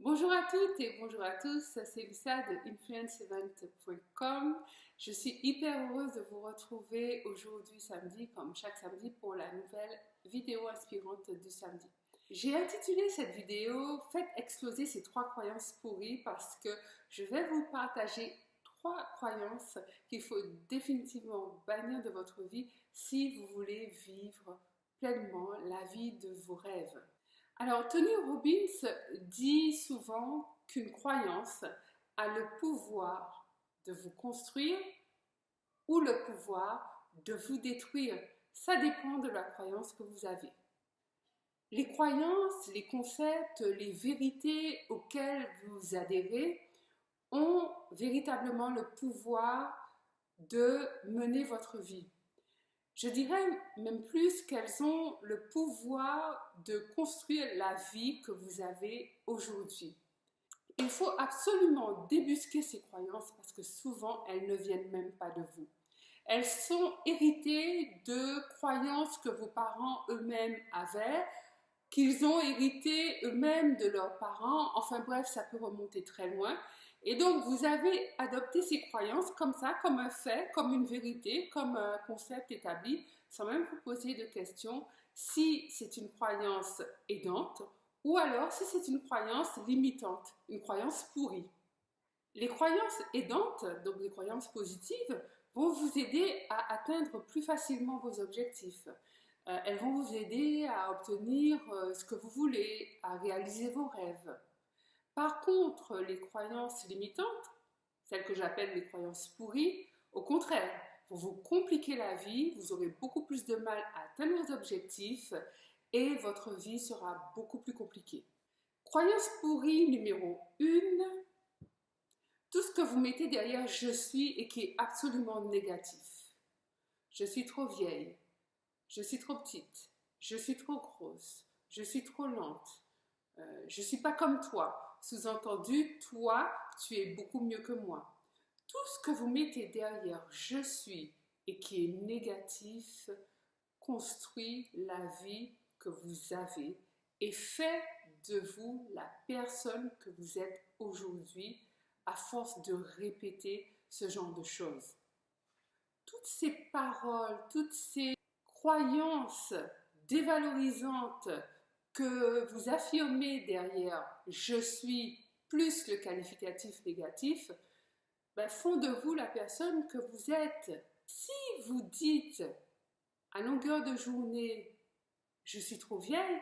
Bonjour à toutes et bonjour à tous, c'est Lisa de influenceevent.com. Je suis hyper heureuse de vous retrouver aujourd'hui samedi, comme chaque samedi, pour la nouvelle vidéo inspirante du samedi. J'ai intitulé cette vidéo « Faites exploser ces 3 croyances pourries » parce que je vais vous partager 3 croyances qu'il faut définitivement bannir de votre vie si vous voulez vivre pleinement la vie de vos rêves. Alors, Tony Robbins dit souvent qu'une croyance a le pouvoir de vous construire ou le pouvoir de vous détruire. Ça dépend de la croyance que vous avez. Les croyances, les concepts, les vérités auxquelles vous adhérez ont véritablement le pouvoir de mener votre vie. Je dirais même plus qu'elles ont le pouvoir de construire la vie que vous avez aujourd'hui. Il faut absolument débusquer ces croyances parce que souvent elles ne viennent même pas de vous. Elles sont héritées de croyances que vos parents eux-mêmes avaient, qu'ils ont hérité eux-mêmes de leurs parents. Enfin bref, ça peut remonter très loin. Et donc, vous avez adopté ces croyances comme ça, comme un fait, comme une vérité, comme un concept établi, sans même vous poser de questions si c'est une croyance aidante ou alors si c'est une croyance limitante, une croyance pourrie. Les croyances aidantes, donc les croyances positives, vont vous aider à atteindre plus facilement vos objectifs. Elles vont vous aider à obtenir ce que vous voulez, à réaliser vos rêves. Par contre, les croyances limitantes, celles que j'appelle les croyances pourries, au contraire, vont vous compliquer la vie, vous aurez beaucoup plus de mal à atteindre vos objectifs et votre vie sera beaucoup plus compliquée. Croyance pourrie numéro 1, tout ce que vous mettez derrière « je suis » et qui est absolument négatif. Je suis trop vieille, je suis trop petite, je suis trop grosse, je suis trop lente, je ne suis pas comme toi. Sous-entendu, toi, tu es beaucoup mieux que moi. Tout ce que vous mettez derrière « je suis » et qui est négatif construit la vie que vous avez et fait de vous la personne que vous êtes aujourd'hui à force de répéter ce genre de choses. Toutes ces paroles, toutes ces croyances dévalorisantes que vous affirmez derrière « je suis » plus le qualificatif négatif, font de vous la personne que vous êtes. Si vous dites à longueur de journée « je suis trop vieille »,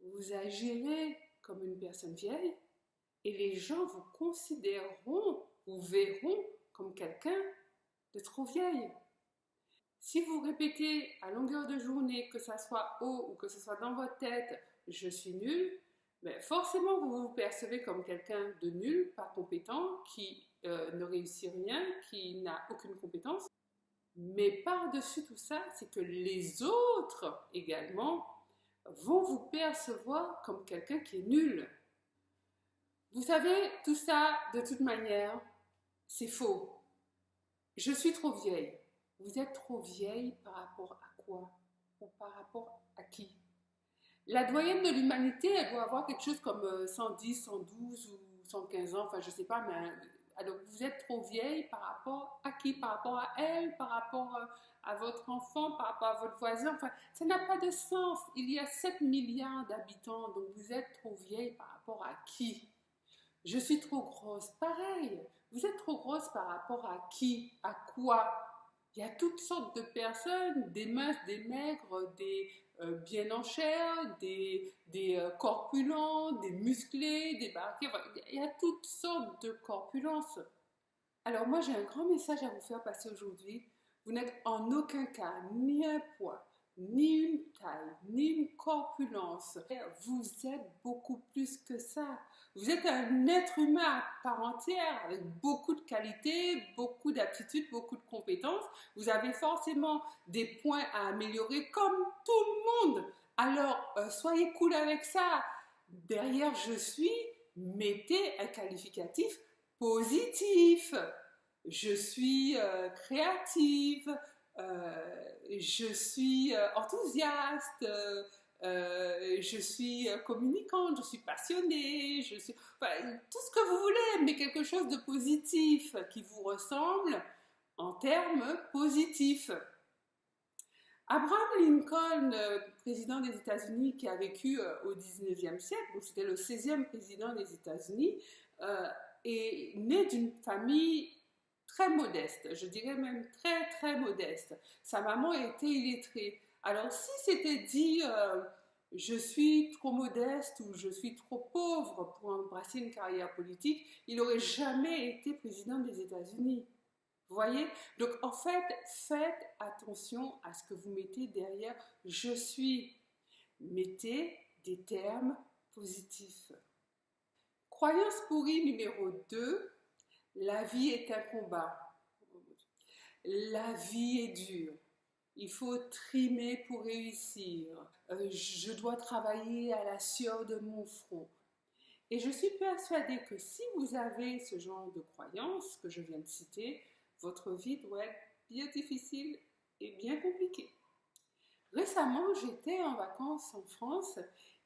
vous agirez comme une personne vieille et les gens vous considéreront ou verront comme quelqu'un de trop vieille. Si vous répétez à longueur de journée, que ça soit haut ou que ce soit dans votre tête, je suis nul, forcément vous vous percevez comme quelqu'un de nul, pas compétent, qui ne réussit rien, qui n'a aucune compétence. Mais par-dessus tout ça, c'est que les autres également vont vous percevoir comme quelqu'un qui est nul. Vous savez, tout ça, de toute manière, c'est faux. Je suis trop vieille. Vous êtes trop vieille par rapport à quoi? Ou par rapport à qui? La doyenne de l'humanité, elle doit avoir quelque chose comme 110, 112 ou 115 ans, enfin je sais pas, mais alors vous êtes trop vieille par rapport à qui? Par rapport à elle, par rapport à votre enfant, par rapport à votre voisin, enfin ça n'a pas de sens. Il y a 7 milliards d'habitants, donc vous êtes trop vieille par rapport à qui? Je suis trop grosse, pareil. Vous êtes trop grosse par rapport à qui? À quoi? Il y a toutes sortes de personnes, des minces, des maigres, des bien en chair, des corpulents, des musclés, des barquets. Il y a toutes sortes de corpulences. Alors moi, j'ai un grand message à vous faire passer aujourd'hui. Vous n'êtes en aucun cas ni un poids, ni une taille, ni une corpulence. Vous êtes beaucoup plus que ça. Vous êtes un être humain à part entière, avec beaucoup de qualités, beaucoup d'aptitudes, beaucoup de compétences. Vous avez forcément des points à améliorer comme tout le monde. Alors, soyez cool avec ça. Derrière « je suis », mettez un qualificatif positif. Je suis créative, je suis enthousiaste, je suis communicante, je suis passionnée, je suis, enfin, tout ce que vous voulez, mais quelque chose de positif qui vous ressemble en termes positifs. Abraham Lincoln, président des États-Unis qui a vécu au 19e siècle, donc c'était le 16e président des États-Unis, est né d'une famille très modeste, je dirais même très très modeste. Sa maman était illettrée. Alors si c'était dit je suis trop modeste ou je suis trop pauvre pour embrasser une carrière politique, il n'aurait jamais été président des États-Unis. Vous voyez? Donc en fait, faites attention à ce que vous mettez derrière je suis. Mettez des termes positifs. Croyance pourrie numéro 2, la vie est un combat. La vie est dure. Il faut trimer pour réussir. Je dois travailler à la sueur de mon front. Et je suis persuadée que si vous avez ce genre de croyances que je viens de citer, votre vie doit être bien difficile et bien compliquée. Récemment, j'étais en vacances en France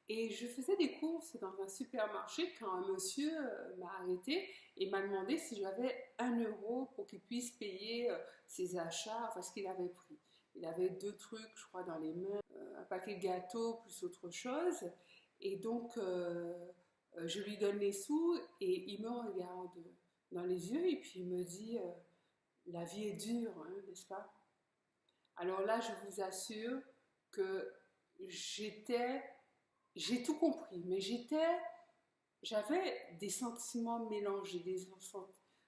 et je faisais des courses dans un supermarché quand un monsieur m'a arrêté et m'a demandé si j'avais 1 € pour qu'il puisse payer ses achats, enfin ce qu'il avait pris. Il avait 2 trucs, je crois, dans les mains, un paquet de gâteaux plus autre chose. Et donc, je lui donne les sous et il me regarde dans les yeux et puis il me dit la vie est dure, hein, n'est-ce pas? Alors là, je vous assure que j'ai tout compris, mais j'avais des sentiments mélangés, des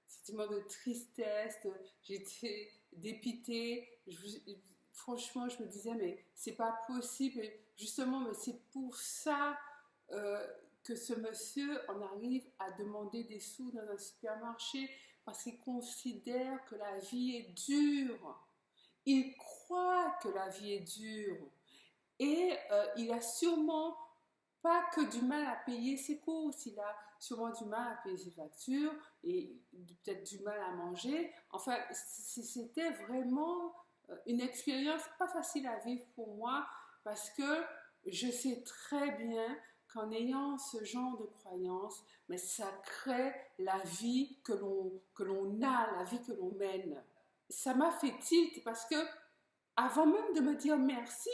sentiments de tristesse, j'étais dépitée. Franchement, je me disais, mais c'est pas possible. Et justement, mais c'est pour ça que ce monsieur en arrive à demander des sous dans un supermarché parce qu'il considère que la vie est dure. Il croit que la vie est dure et il a sûrement pas que du mal à payer ses courses, il a sûrement du mal à payer ses factures et peut-être du mal à manger. Enfin, c'était vraiment une expérience pas facile à vivre pour moi parce que je sais très bien qu'en ayant ce genre de croyance, mais ça crée la vie que l'on a, la vie que l'on mène. Ça m'a fait tilt parce que avant même de me dire merci,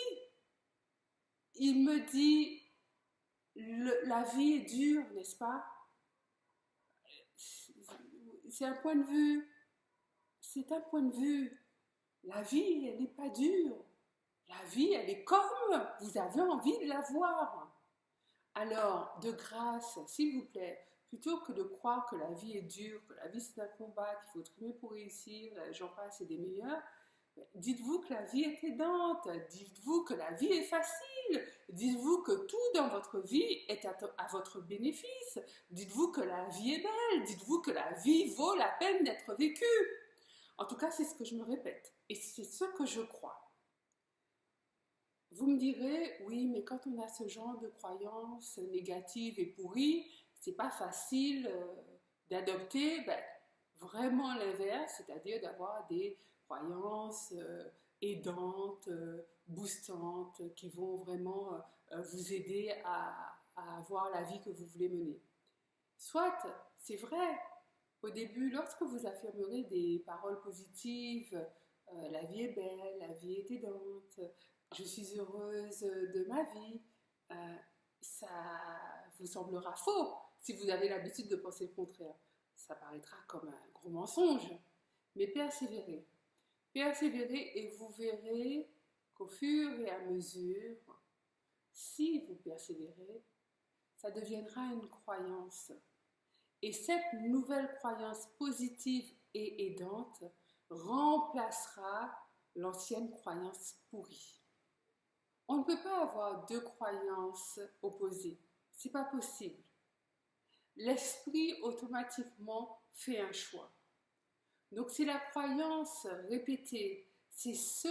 il me dit la vie est dure, n'est-ce pas? C'est un point de vue. C'est un point de vue. La vie, elle n'est pas dure. La vie, elle est comme vous avez envie de la voir. Alors, de grâce, s'il vous plaît, plutôt que de croire que la vie est dure, que la vie c'est un combat, qu'il faut trimer pour réussir, j'en passe et des meilleurs, dites-vous que la vie est aidante, dites-vous que la vie est facile, dites-vous que tout dans votre vie est à votre bénéfice, dites-vous que la vie est belle, dites-vous que la vie vaut la peine d'être vécue. En tout cas, c'est ce que je me répète et c'est ce que je crois. Vous me direz, oui, mais quand on a ce genre de croyances négatives et pourries, c'est pas facile d'adopter vraiment l'inverse, c'est-à-dire d'avoir des croyances aidantes, boostantes, qui vont vraiment vous aider à avoir la vie que vous voulez mener. Soit, c'est vrai, au début, lorsque vous affirmerez des paroles positives, la vie est belle, la vie est aidante, je suis heureuse de ma vie, ça vous semblera faux si vous avez l'habitude de penser le contraire. Ça paraîtra comme un gros mensonge, mais persévérez. Persévérez et vous verrez qu'au fur et à mesure, si vous persévérez, ça deviendra une croyance. Et cette nouvelle croyance positive et aidante remplacera l'ancienne croyance pourrie. On ne peut pas avoir 2 croyances opposées. C'est pas possible. L'esprit automatiquement fait un choix. Donc c'est la croyance répétée, c'est ce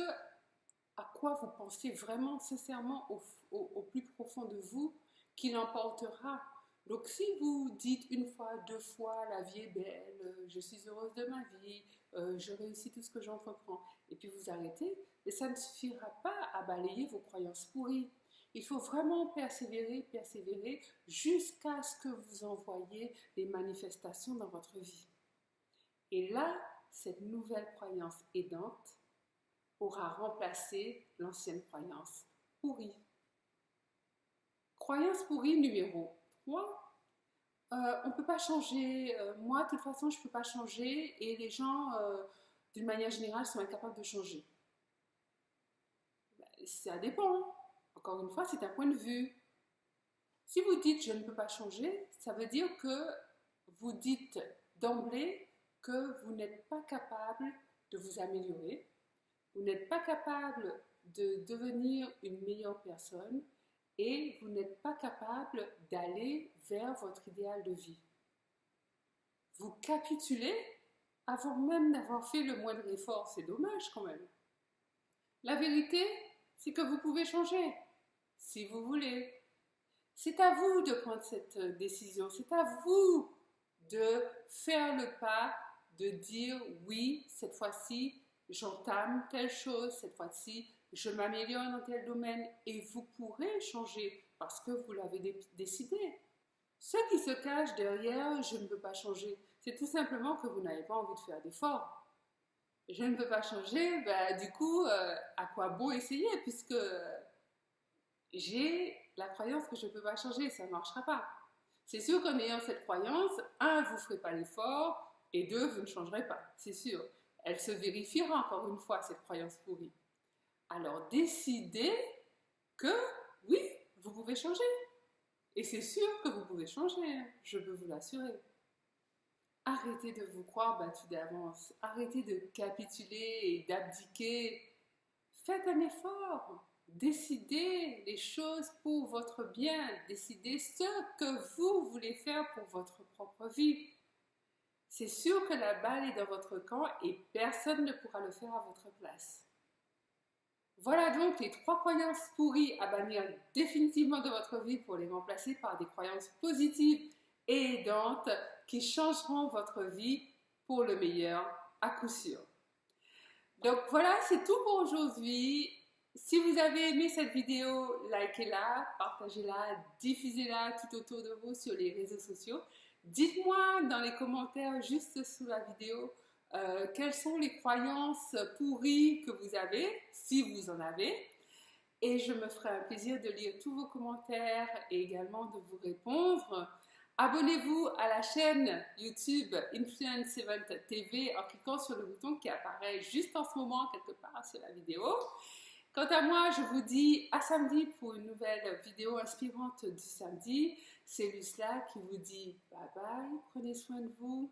à quoi vous pensez vraiment sincèrement au plus profond de vous qui l'emportera. Donc si vous dites 1 fois, 2 fois, la vie est belle, je suis heureuse de ma vie, je réussis tout ce que j'entreprends, et puis vous arrêtez, mais ça ne suffira pas à balayer vos croyances pourries. Il faut vraiment persévérer, persévérer jusqu'à ce que vous envoyiez les manifestations dans votre vie. Et là, cette nouvelle croyance aidante aura remplacé l'ancienne croyance pourrie. Croyance pourrie numéro 3. On ne peut pas changer. Moi, de toute façon, je ne peux pas changer et les gens, d'une manière générale, sont incapables de changer. Ça dépend. Encore une fois, c'est un point de vue. Si vous dites je ne peux pas changer, ça veut dire que vous dites d'emblée que vous n'êtes pas capable de vous améliorer, vous n'êtes pas capable de devenir une meilleure personne et vous n'êtes pas capable d'aller vers votre idéal de vie. Vous capitulez avant même d'avoir fait le moindre effort, c'est dommage quand même. La vérité, c'est que vous pouvez changer, si vous voulez. C'est à vous de prendre cette décision, c'est à vous de faire le pas, de dire oui, cette fois-ci, j'entame telle chose, cette fois-ci, je m'améliore dans tel domaine et vous pourrez changer parce que vous l'avez décidé. Ce qui se cache derrière je ne peux pas changer, c'est tout simplement que vous n'avez pas envie de faire d'efforts. Je ne peux pas changer, du coup, à quoi bon essayer puisque j'ai la croyance que je ne peux pas changer, ça ne marchera pas. C'est sûr qu'en ayant cette croyance, un, vous ne ferez pas l'effort, et deux, vous ne changerez pas, c'est sûr. Elle se vérifiera encore une fois, cette croyance pourrie. Alors décidez que, oui, vous pouvez changer. Et c'est sûr que vous pouvez changer, je peux vous l'assurer. Arrêtez de vous croire battu d'avance. Arrêtez de capituler et d'abdiquer. Faites un effort. Décidez les choses pour votre bien. Décidez ce que vous voulez faire pour votre propre vie. C'est sûr que la balle est dans votre camp et personne ne pourra le faire à votre place. Voilà donc les 3 croyances pourries à bannir définitivement de votre vie pour les remplacer par des croyances positives et aidantes qui changeront votre vie pour le meilleur à coup sûr. Donc voilà, c'est tout pour aujourd'hui. Si vous avez aimé cette vidéo, likez-la, partagez-la, diffusez-la tout autour de vous sur les réseaux sociaux. Dites-moi dans les commentaires juste sous la vidéo quelles sont les croyances pourries que vous avez, si vous en avez. Et je me ferai un plaisir de lire tous vos commentaires et également de vous répondre. Abonnez-vous à la chaîne YouTube Influence Event TV en cliquant sur le bouton qui apparaît juste en ce moment quelque part sur la vidéo. Quant à moi, je vous dis à samedi pour une nouvelle vidéo inspirante du samedi. C'est Lucela qui vous dit bye bye, prenez soin de vous.